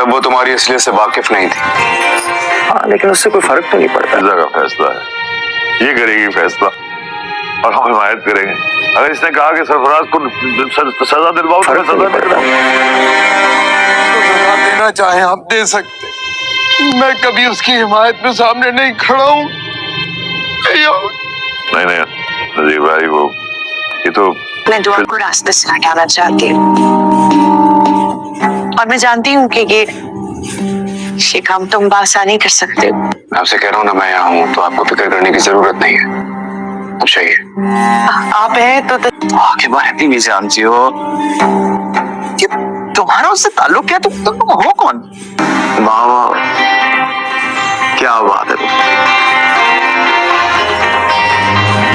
तब वो तुम्हारी असलियत से वाकिफ नहीं थी। हाँ, लेकिन उससे कोई फर्क तो नहीं पड़ता। फिजा का फैसला है, ये करेगी फैसला और हम हिमायत करेंगे। अगर इसने कहा कि सरफराज को सजा दिलवाओ तो मैं सजा दिलवाऊं। सजा देना चाहे आप दे सकते, मैं कभी उसकी हिमायत में सामने नहीं खड़ा हूँ। नहीं नजीर भाई, वो ये तो मैं दुआ को रास्ते से हटाना चाहती हूँ और मैं जानती हूँ कि ये काम तुम बआसानी कर सकते हो। मैं आपसे कह रहा हूँ ना, मैं यहाँ हूँ तो आपको फिक्र करने की जरूरत नहीं है। अब चाहिए आप हैं तो के बारे में भी जानती हो कि तुम्हारा उससे ताल्लुक क्या? तुम हो कौन? वाह, क्या बात है।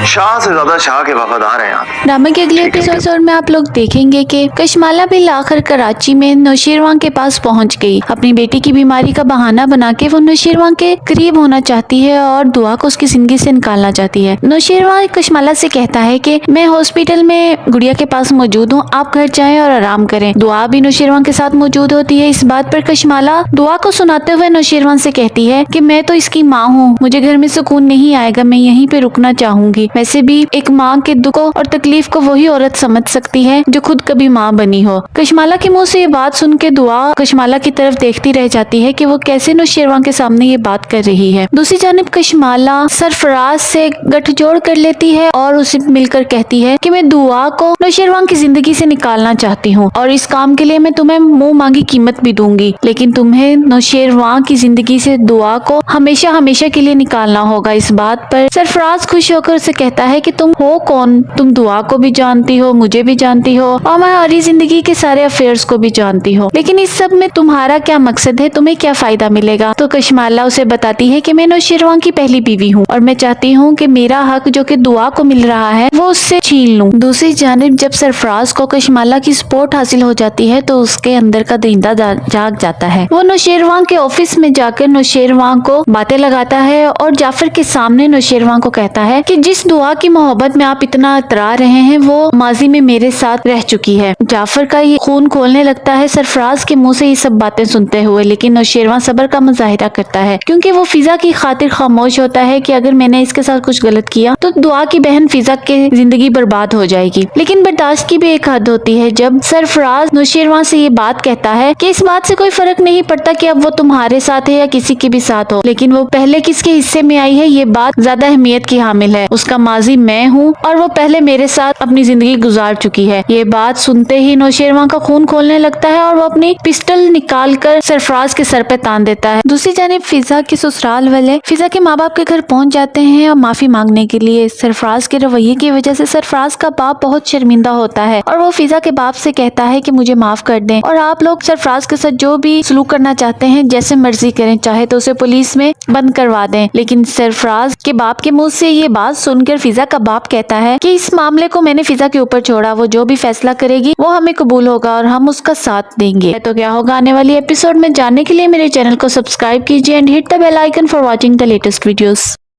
शाह से ज्यादा शाह के वफादार हैं आप। ड्रामा के अगले एपिसोड में आप लोग देखेंगे कि कशमाला बिल आखिर कराची में नौशेरवां के पास पहुंच गई। अपनी बेटी की बीमारी का बहाना बना के वो नौशेरवां के करीब होना चाहती है और दुआ को उसकी जिंदगी से निकालना चाहती है। नौशेरवां कशमाला से कहता है कि मैं हॉस्पिटल में गुड़िया के पास मौजूद हूँ, आप घर जाएं और आराम करें। दुआ भी नौशेरवां के साथ मौजूद होती है। इस बात पर कशमाला दुआ को सुनाते हुए नौशेरवां से कहती है कि मैं तो इसकी माँ हूँ, मुझे घर में सुकून नहीं आएगा, मैं यहीं पे रुकना चाहूंगी। वैसे भी एक माँ के दुख और तकलीफ को वही औरत समझ सकती है जो खुद कभी माँ बनी हो। कशमाला के मुंह से ये बात सुन के दुआ कशमाला की तरफ देखती रह जाती है कि वो कैसे नौशेरवां के सामने ये बात कर रही है। दूसरी जानिब कशमाला सरफराज से गठजोड़ कर लेती है और उसे मिलकर कहती है कि मैं दुआ को नौशेरवां की जिंदगी से निकालना चाहती हूँ और इस काम के लिए मैं तुम्हें मुंह मांगी कीमत भी दूंगी, लेकिन तुम्हें नौशेरवां की जिंदगी से दुआ को हमेशा हमेशा के लिए निकालना होगा। इस बात पर सरफराज खुश होकर उसे कहता है कि तुम हो कौन? तुम दुआ को भी जानती हो, मुझे भी जानती हो और हमारी जिंदगी के सारे अफेयर्स को भी जानती हो, लेकिन इस सब में तुम्हारा क्या मकसद है? तुम्हें क्या फायदा मिलेगा? तो कशमाला उसे बताती है कि मैं नौशेरवां की पहली बीवी हूँ और मैं चाहती हूँ कि मेरा हक जो कि दुआ को मिल रहा है वो उससे छीन लूं। दूसरी जानिब जब सरफराज को कशमाला की सपोर्ट हासिल हो जाती है तो उसके अंदर का दरिंदा जाग जाता है। वो नौशेरवां के ऑफिस में जाकर नौशेरवां को बातें लगाता है और जाफर के सामने नौशेरवां को कहता है कि जिस दुआ की मोहब्बत में आप इतना इतरा रहे हैं वो माजी में मेरे साथ रह चुकी है। जाफर का ये खून खोलने लगता है सरफराज के मुंह से ये सब बातें सुनते हुए, लेकिन नौशेरवां सब्र का मुजाहिरा करता है क्योंकि वो फिजा की खातिर खामोश होता है कि अगर मैंने इसके साथ कुछ गलत किया तो दुआ की बहन फिजा की जिंदगी बर्बाद हो जाएगी। लेकिन बर्दाश्त की भी एक हद होती है। जब सरफराज नौशेरवां से ये बात कहता है कि इस बात से कोई फर्क नहीं पड़ता कि अब वो तुम्हारे साथ है या किसी के भी साथ हो, लेकिन वो पहले किसके हिस्से में आई है ये बात ज्यादा अहमियत की हामिल है। उसका माजी मैं हूँ और वो पहले मेरे साथ अपनी जिंदगी गुजार चुकी है। ये बात सुनते ही नौशेरवां का खून खोलने लगता है और वो अपनी पिस्टल निकाल कर सरफराज के सर पे तान देता है। दूसरी जानिब फिजा के ससुराल वाले फिजा के माँ बाप के घर पहुंच जाते हैं और माफी मांगने के लिए। सरफराज के रवैये की वजह से सरफराज का बाप बहुत शर्मिंदा होता है और वो फिजा के बाप से कहता है कि मुझे माफ कर दें और आप लोग सरफराज के साथ जो भी सलूक करना चाहते हैं जैसे मर्जी करें, चाहे तो उसे पुलिस में बंद करवा दें। लेकिन सरफराज के बाप के मुंह से ये बात सुनकर फिजा का बाप कहता है कि इस मामले को मैंने फिजा के ऊपर छोड़ा, वो जो भी फैसला करेगी वो हमें कबूल होगा और हम उसका साथ देंगे। तो क्या होगा आने वाली एपिसोड में जानने के लिए मेरे चैनल को सब्सक्राइब कीजिए and hit the bell icon for watching the latest videos.